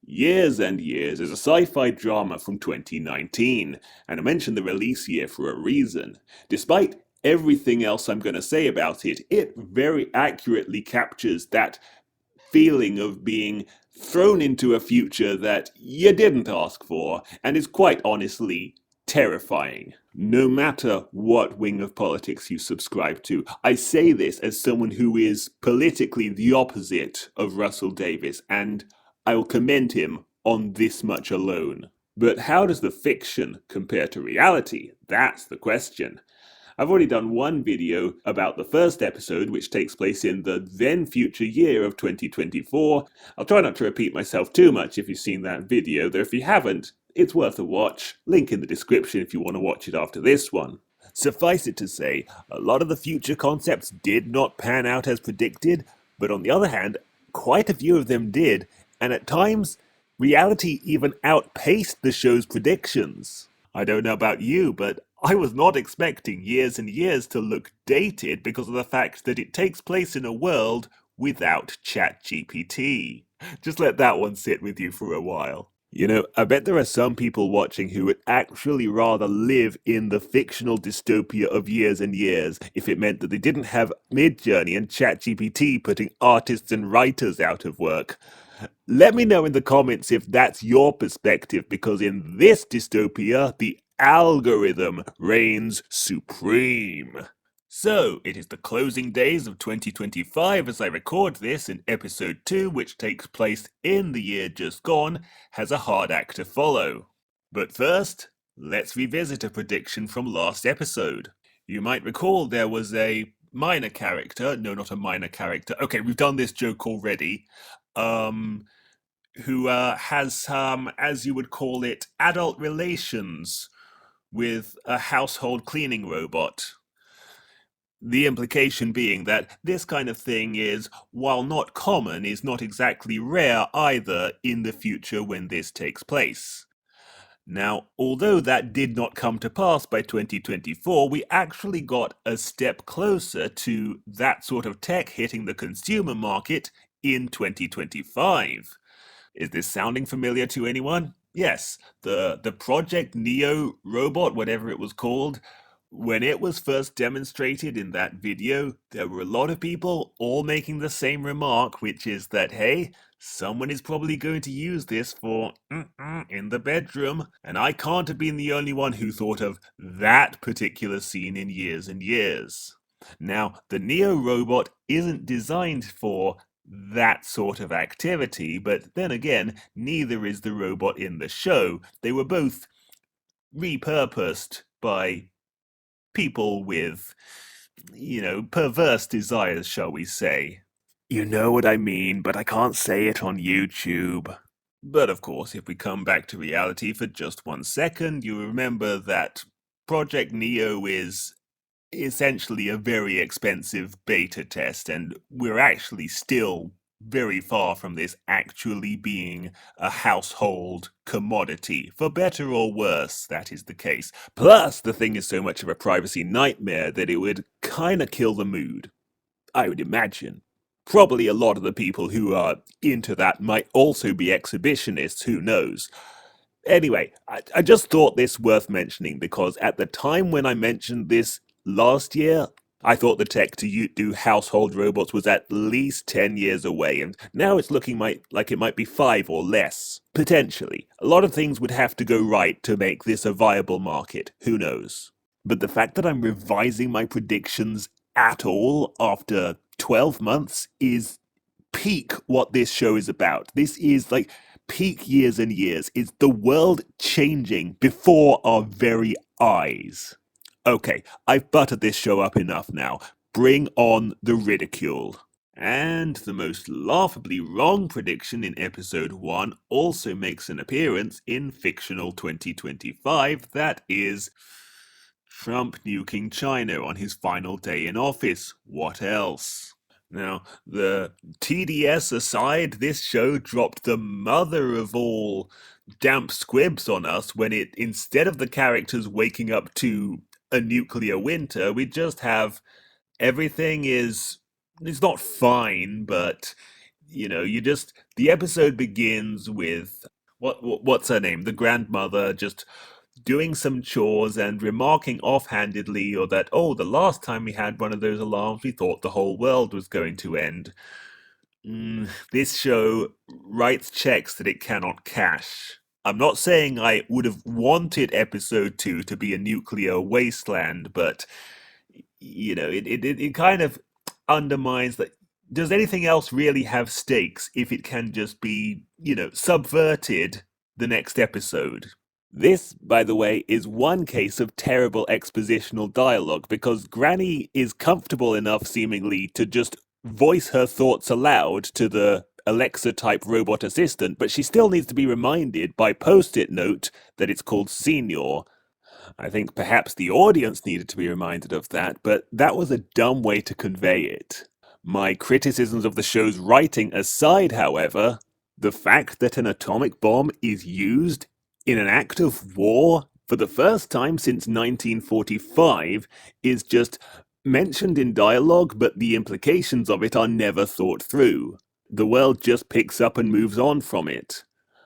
Years and Years is a sci-fi drama from 2019, and I mentioned the release year for a reason. Despite everything else I'm going to say about it, it very accurately captures that feeling of being thrown into a future that you didn't ask for, and is quite honestly terrifying. No matter what wing of politics you subscribe to, I say this as someone who is politically the opposite of Russell Davies, and I will commend him on this much alone. But how does the fiction compare to reality? That's the question. I've already done one video about the first episode, which takes place in the then future year of 2024. I'll try not to repeat myself too much if you've seen that video, though if you haven't, it's worth a watch. Link in the description if you want to watch it after this one. Suffice it to say, a lot of the future concepts did not pan out as predicted, but on the other hand, quite a few of them did, and at times, reality even outpaced the show's predictions. I don't know about you, but I was not expecting Years and Years to look dated because of the fact that it takes place in a world without ChatGPT. Just let that one sit with you for a while. I bet there are some people watching who would actually rather live in the fictional dystopia of Years and Years if it meant that they didn't have Midjourney and ChatGPT putting artists and writers out of work. Let me know in the comments if that's your perspective, because in this dystopia, the algorithm reigns supreme. So, it is the closing days of 2025 as I record this, and episode 2, which takes place in the year just gone, has a hard act to follow. But first, let's revisit a prediction from last episode. You might recall there was a minor character, no, not a minor character, okay, we've done this joke already, who has, as you would call it, adult relations with a household cleaning robot. The implication being that this kind of thing is, while not common, is not exactly rare either in the future when this takes place. Now, although that did not come to pass by 2024, we actually got a step closer to that sort of tech hitting the consumer market in 2025. Is this sounding familiar to anyone? Yes, the Project Neo robot, whatever it was called, when it was first demonstrated in that video, there were a lot of people all making the same remark, which is that, hey, someone is probably going to use this for in the bedroom, and I can't have been the only one who thought of that particular scene in Years and Years. Now, the Neo robot isn't designed for that sort of activity, but then again, neither is the robot in the show. They were both repurposed by people with, perverse desires, shall we say. You know what I mean, but I can't say it on YouTube. But of course, if we come back to reality for just 1 second, you remember that Project Neo is essentially a very expensive beta test, and we're actually still very far from this actually being a household commodity. For better or worse, that is the case. Plus, the thing is so much of a privacy nightmare that it would kinda kill the mood, I would imagine. Probably a lot of the people who are into that might also be exhibitionists, who knows. Anyway, I just thought this worth mentioning because at the time when I mentioned this last year, I thought the tech to do household robots was at least 10 years away, and now it's looking like it might be 5 or less. Potentially. A lot of things would have to go right to make this a viable market. Who knows? But the fact that I'm revising my predictions at all after 12 months is peak what this show is about. This is like peak Years and Years. It's the world changing before our very eyes. Okay, I've buttered this show up enough now. Bring on the ridicule. And the most laughably wrong prediction in episode 1 also makes an appearance in fictional 2025, that is Trump nuking China on his final day in office. What else? Now, the TDS aside, this show dropped the mother of all damp squibs on us when it, instead of the characters waking up to a nuclear winter, we just have everything is, it's not fine, but The episode begins with what's her name? The grandmother just doing some chores and remarking offhandedly, or that, oh, the last time we had one of those alarms, we thought the whole world was going to end. This show writes checks that it cannot cash. I'm not saying I would have wanted episode 2 to be a nuclear wasteland, but it kind of undermines that. Does anything else really have stakes if it can just be, subverted the next episode? This, by the way, is one case of terrible expositional dialogue because Granny is comfortable enough, seemingly, to just voice her thoughts aloud to the Alexa type robot assistant, but she still needs to be reminded by post it note that it's called Senior. I think perhaps the audience needed to be reminded of that, but that was a dumb way to convey it. My criticisms of the show's writing aside, however, the fact that an atomic bomb is used in an act of war for the first time since 1945 is just mentioned in dialogue, but the implications of it are never thought through. The world just picks up and moves on from it.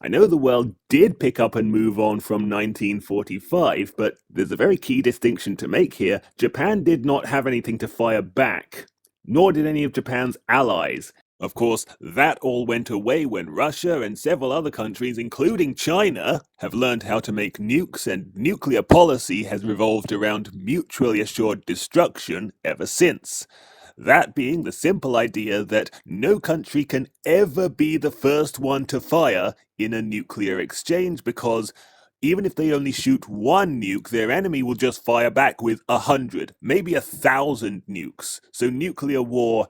I know the world did pick up and move on from 1945, but there's a very key distinction to make here. Japan did not have anything to fire back, nor did any of Japan's allies. Of course, that all went away when Russia and several other countries, including China, have learned how to make nukes, and nuclear policy has revolved around mutually assured destruction ever since. That being the simple idea that no country can ever be the first one to fire in a nuclear exchange, because even if they only shoot one nuke, their enemy will just fire back with 100, maybe 1,000 nukes. So nuclear war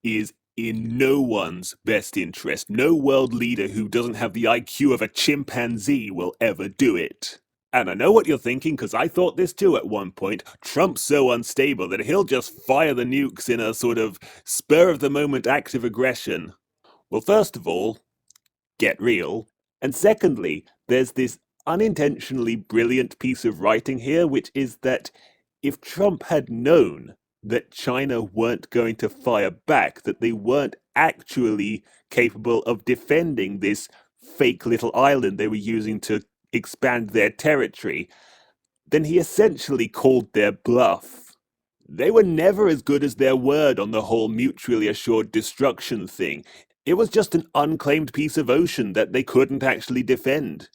is in no one's best interest. No world leader who doesn't have the IQ of a chimpanzee will ever do it. And I know what you're thinking, because I thought this too at one point. Trump's so unstable that he'll just fire the nukes in a sort of spur-of-the-moment act of aggression. Well, first of all, get real. And secondly, there's this unintentionally brilliant piece of writing here, which is that if Trump had known that China weren't going to fire back, that they weren't actually capable of defending this fake little island they were using to expand their territory, then he essentially called their bluff. They were never as good as their word on the whole mutually assured destruction thing. It was just an unclaimed piece of ocean that they couldn't actually defend.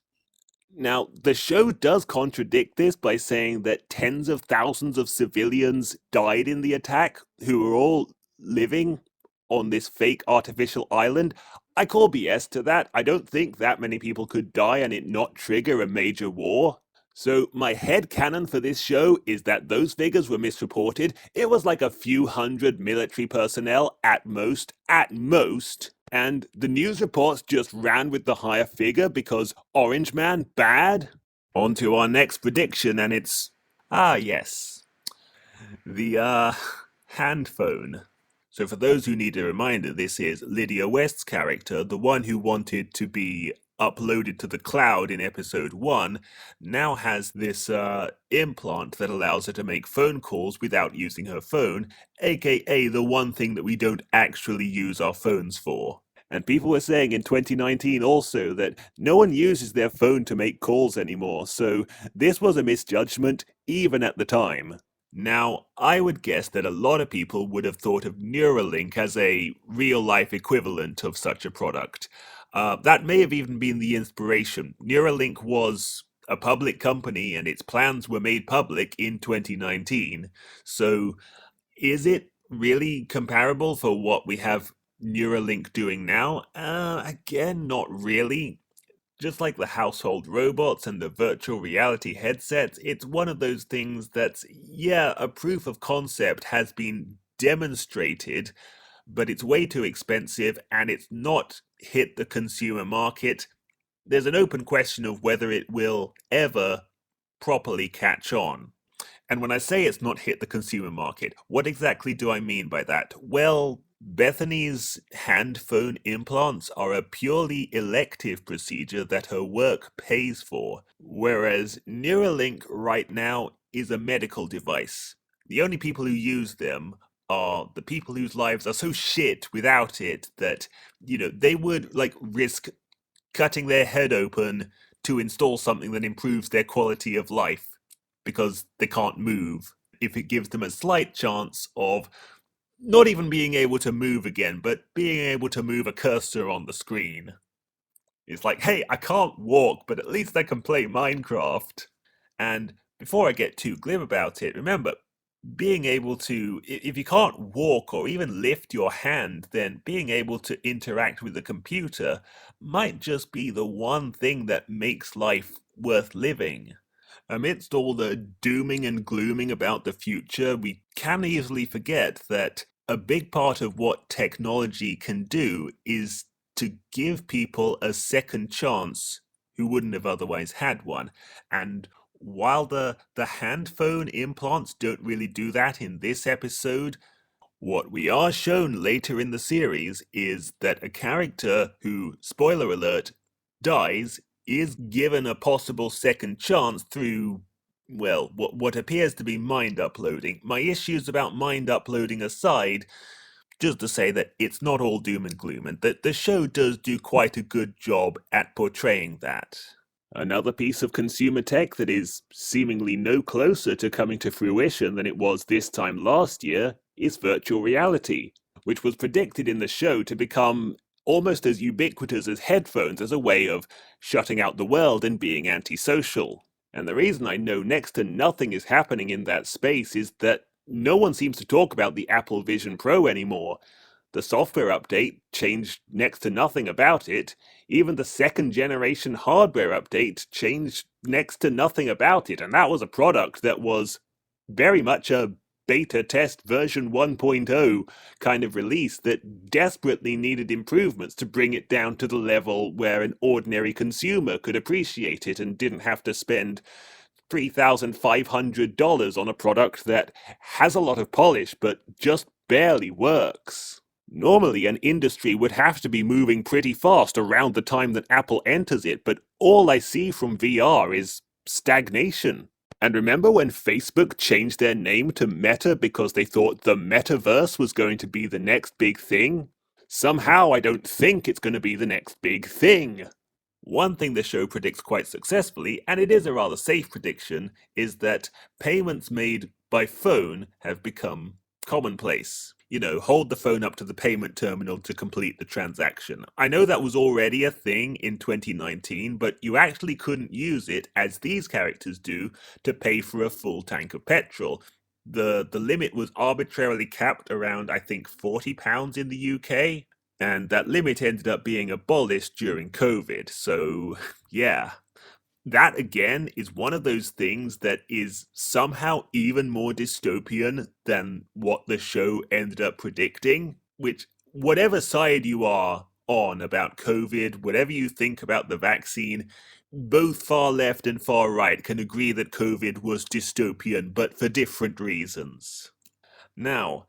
Now, the show does contradict this by saying that tens of thousands of civilians died in the attack, who were all living on this fake artificial island. I call BS to that. I don't think that many people could die and it not trigger a major war. So my headcanon for this show is that those figures were misreported. It was like a few hundred military personnel at most, and the news reports just ran with the higher figure because Orange Man bad. On to our next prediction, and it's yes, the handphone. So for those who need a reminder, this is Lydia West's character, the one who wanted to be uploaded to the cloud in episode 1, now has this implant that allows her to make phone calls without using her phone, aka the one thing that we don't actually use our phones for. And people were saying in 2019 also that no one uses their phone to make calls anymore, so this was a misjudgment even at the time. Now, I would guess that a lot of people would have thought of Neuralink as a real-life equivalent of such a product. That may have even been the inspiration. Neuralink was a public company and its plans were made public in 2019. So is it really comparable for what we have Neuralink doing now? Again, not really. Just like the household robots and the virtual reality headsets, it's one of those things that's, yeah, a proof of concept has been demonstrated, but it's way too expensive and it's not hit the consumer market. There's an open question of whether it will ever properly catch on. And when I say it's not hit the consumer market, what exactly do I mean by that? Well, Bethany's handphone implants are a purely elective procedure that her work pays for, whereas Neuralink right now is a medical device. The only people who use them are the people whose lives are so shit without it that, they would like risk cutting their head open to install something that improves their quality of life because they can't move. If it gives them a slight chance of not even being able to move again, but being able to move a cursor on the screen. It's like, hey, I can't walk, but at least I can play Minecraft. And before I get too glib about it, remember, being able to, if you can't walk or even lift your hand, then being able to interact with the computer might just be the one thing that makes life worth living. Amidst all the dooming and glooming about the future, we can easily forget that a big part of what technology can do is to give people a second chance who wouldn't have otherwise had one. And while the handphone implants don't really do that in this episode, what we are shown later in the series is that a character who, spoiler alert, dies is given a possible second chance through, well, what appears to be mind uploading. My issues about mind uploading aside, just to say that it's not all doom and gloom, and that the show does do quite a good job at portraying that. Another piece of consumer tech that is seemingly no closer to coming to fruition than it was this time last year is virtual reality, which was predicted in the show to become almost as ubiquitous as headphones as a way of shutting out the world and being antisocial. And the reason I know next to nothing is happening in that space is that no one seems to talk about the Apple Vision Pro anymore. The software update changed next to nothing about it. Even the second generation hardware update changed next to nothing about it. And that was a product that was very much a beta test version 1.0 kind of release that desperately needed improvements to bring it down to the level where an ordinary consumer could appreciate it and didn't have to spend $3,500 on a product that has a lot of polish but just barely works. Normally, an industry would have to be moving pretty fast around the time that Apple enters it, but all I see from VR is stagnation. And remember when Facebook changed their name to Meta because they thought the metaverse was going to be the next big thing? Somehow I don't think it's going to be the next big thing. One thing the show predicts quite successfully, and it is a rather safe prediction, is that payments made by phone have become commonplace. Hold the phone up to the payment terminal to complete the transaction. I know that was already a thing in 2019, but you actually couldn't use it, as these characters do, to pay for a full tank of petrol. The limit was arbitrarily capped around, I think, £40 in the UK, and that limit ended up being abolished during COVID. So, yeah. That again is one of those things that is somehow even more dystopian than what the show ended up predicting, which, whatever side you are on about COVID, whatever you think about the vaccine, both far left and far right can agree that COVID was dystopian, but for different reasons. Now,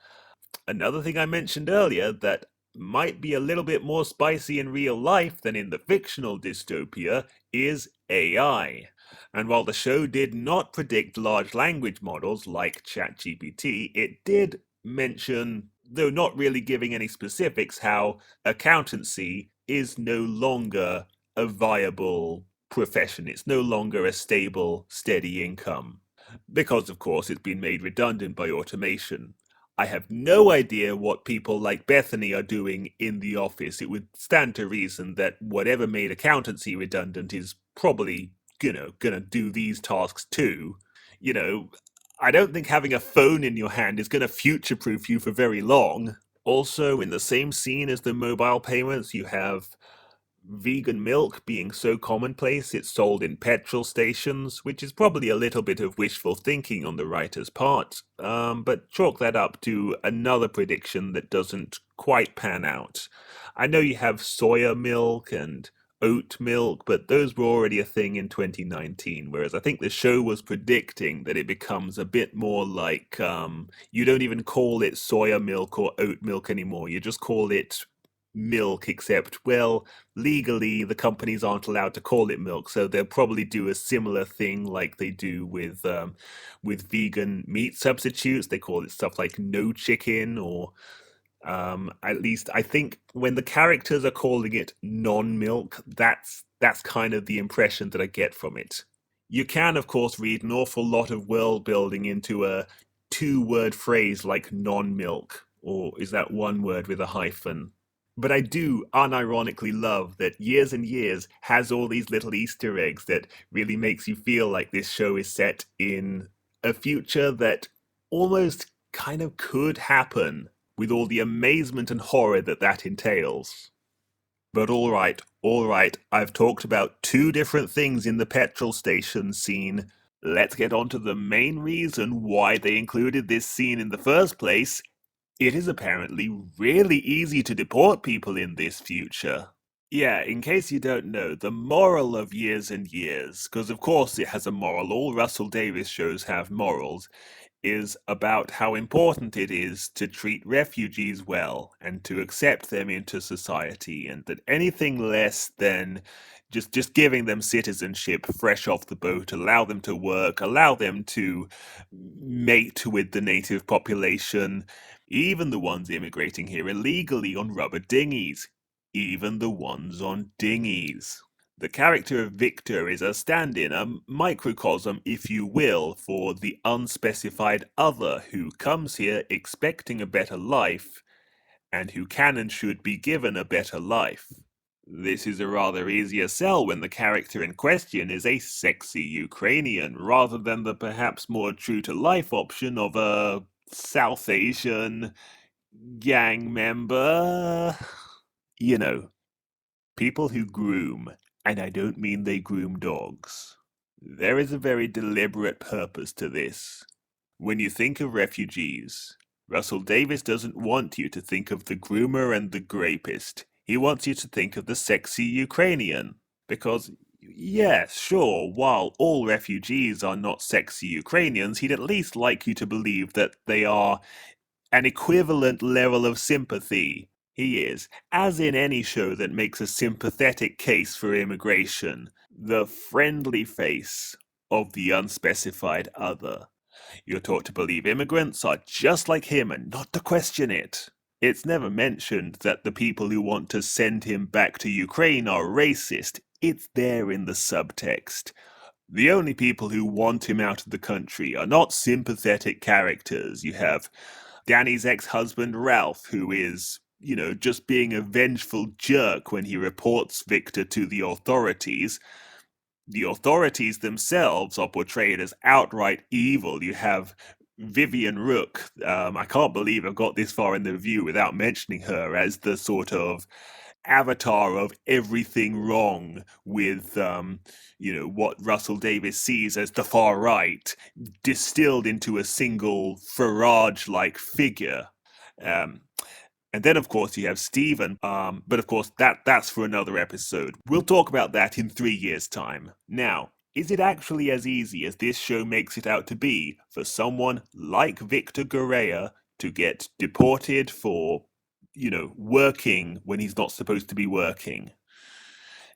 another thing I mentioned earlier that might be a little bit more spicy in real life than in the fictional dystopia is AI. And while the show did not predict large language models like ChatGPT, it did mention, though not really giving any specifics, how accountancy is no longer a viable profession. It's no longer a stable, steady income. Because, of course, it's been made redundant by automation. I have no idea what people like Bethany are doing in the office. It would stand to reason that whatever made accountancy redundant is probably, gonna do these tasks too. You know, I don't think having a phone in your hand is gonna future proof you for very long. Also, in the same scene as the mobile payments, you have vegan milk being so commonplace it's sold in petrol stations, which is probably a little bit of wishful thinking on the writer's part, but chalk that up to another prediction that doesn't quite pan out. I know you have soya milk and oat milk, but those were already a thing in 2019, whereas I think the show was predicting that it becomes a bit more like you don't even call it soya milk or oat milk anymore, you just call it milk, except, well, legally the companies aren't allowed to call it milk, so they'll probably do a similar thing like they do with vegan meat substitutes. They call it stuff like no chicken, or at least I think when the characters are calling it non-milk, that's kind of the impression that I get from it. You can, of course, read an awful lot of world building into a two-word phrase like non-milk, or is that one word with a hyphen? But I do unironically love that Years and Years has all these little Easter eggs that really makes you feel like this show is set in a future that almost kind of could happen with all the amazement and horror that that entails. But all right, I've talked about two different things in the petrol station scene. Let's get on to the main reason why they included this scene in the first place. It is apparently really easy to deport people in this future. Yeah, in case you don't know, the moral of Years and Years, because of course it has a moral, all Russell Davies shows have morals, is about how important it is to treat refugees well and to accept them into society, and that anything less than just giving them citizenship fresh off the boat, allow them to work, allow them to mate with the native population, even the ones immigrating here illegally on rubber dinghies, even the ones on dinghies. The character of Victor is a stand-in, a microcosm, if you will, for the unspecified other who comes here expecting a better life, and who can and should be given a better life. This is a rather easier sell when the character in question is a sexy Ukrainian, rather than the perhaps more true-to-life option of a South Asian gang member. You know, people who groom, and I don't mean they groom dogs. There is a very deliberate purpose to this. When you think of refugees, Russell Davies doesn't want you to think of the groomer and the grapist. He wants you to think of the sexy Ukrainian. Because, yes, sure, while all refugees are not sexy Ukrainians, he'd at least like you to believe that they are an equivalent level of sympathy. He is, as in any show that makes a sympathetic case for immigration, the friendly face of the unspecified other. You're taught to believe immigrants are just like him and not to question it. It's never mentioned that the people who want to send him back to Ukraine are racist. It's there in the subtext. The only people who want him out of the country are not sympathetic characters. You have Danny's ex-husband Ralph, who is, just being a vengeful jerk when he reports Victor to the authorities. The authorities themselves are portrayed as outright evil. You have Vivian Rook. I can't believe I've got this far in the review without mentioning her as the sort of avatar of everything wrong with, what Russell Davies sees as the far right, distilled into a single Farage-like figure. Um, and then, of course, you have Stephen. But of course, that's for another episode. We'll talk about that in 3 years' time. Now, is it actually as easy as this show makes it out to be for someone like Victor Guerrea to get deported for, working when he's not supposed to be working?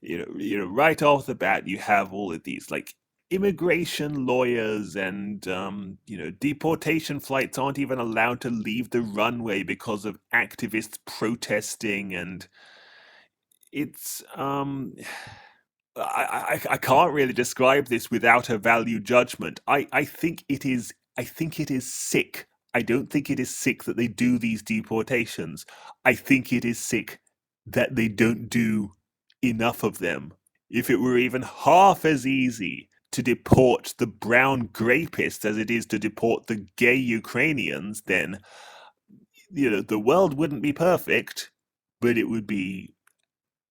Right off the bat, you have all of these, like, immigration lawyers and deportation flights aren't even allowed to leave the runway because of activists protesting, and it's I can't really describe this without a value judgment. I think it is sick. I don't think it is sick that they do these deportations. I think it is sick that they don't do enough of them. If it were even half as easy to deport the brown grapists as it is to deport the gay Ukrainians, then the world wouldn't be perfect, but it would be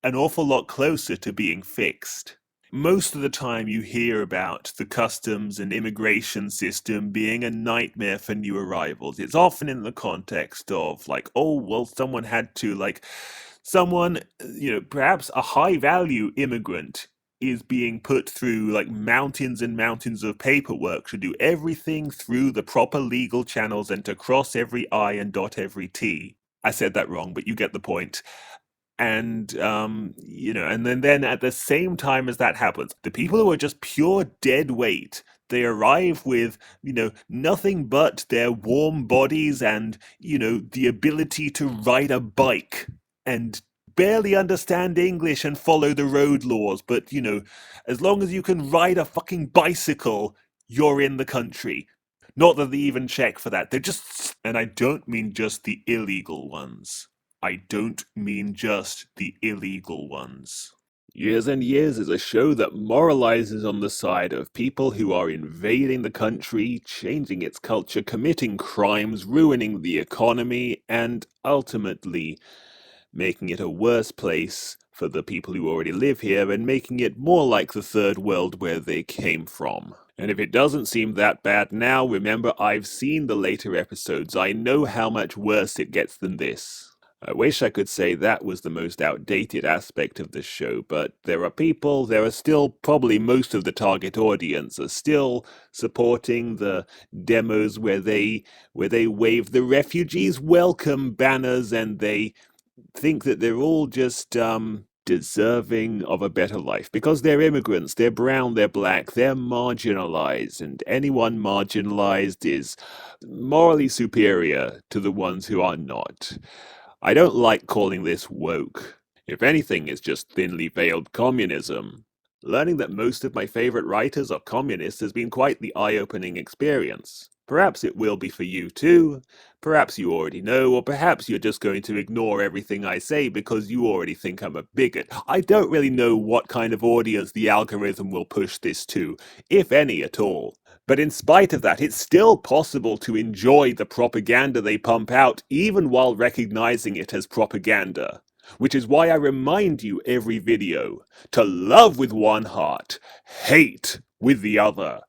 an awful lot closer to being fixed. Most of the time you hear about the customs and immigration system being a nightmare for new arrivals. It's often in the context of, like, oh, well, someone had to, like, someone, perhaps a high value immigrant is being put through, like, mountains and mountains of paperwork to do everything through the proper legal channels and to cross every I and dot every T. I said that wrong, but you get the point. And and then at the same time as that happens, the people who are just pure dead weight, they arrive with nothing but their warm bodies and the ability to ride a bike and barely understand English and follow the road laws, but as long as you can ride a fucking bicycle, you're in the country. Not that they even check for that. They're just, and I don't mean just the illegal ones. I don't mean just the illegal ones. Years and Years is a show that moralizes on the side of people who are invading the country, changing its culture, committing crimes, ruining the economy, and ultimately making it a worse place for the people who already live here and making it more like the third world where they came from. And if it doesn't seem that bad now, remember, I've seen the later episodes. I know how much worse it gets than this. I wish I could say that was the most outdated aspect of the show, but there are still probably most of the target audience are still supporting the demos where they wave the refugees welcome banners, and they think that they're all just deserving of a better life because they're immigrants, they're brown, they're black, they're marginalized, and anyone marginalized is morally superior to the ones who are not. I don't like calling this woke. If anything, it's just thinly veiled communism. Learning that most of my favorite writers are communists has been quite the eye-opening experience. Perhaps it will be for you too. Perhaps you already know, or perhaps you're just going to ignore everything I say because you already think I'm a bigot. I don't really know what kind of audience the algorithm will push this to, if any at all. But in spite of that, it's still possible to enjoy the propaganda they pump out, even while recognizing it as propaganda. Which is why I remind you every video to love with one heart, hate with the other.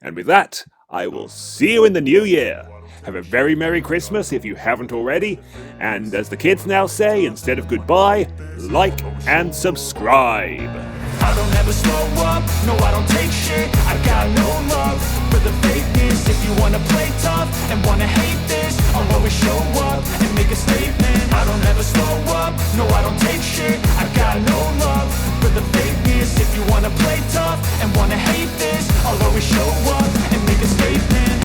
And with that, I will see you in the new year. Have a very Merry Christmas if you haven't already, and as the kids now say, instead of goodbye, like and subscribe. I don't ever slow up, no I don't take shit. I got no love for the fakeness. If you wanna play tough and wanna hate this, I'll always show up and make a statement. I don't ever slow up, no I don't take shit.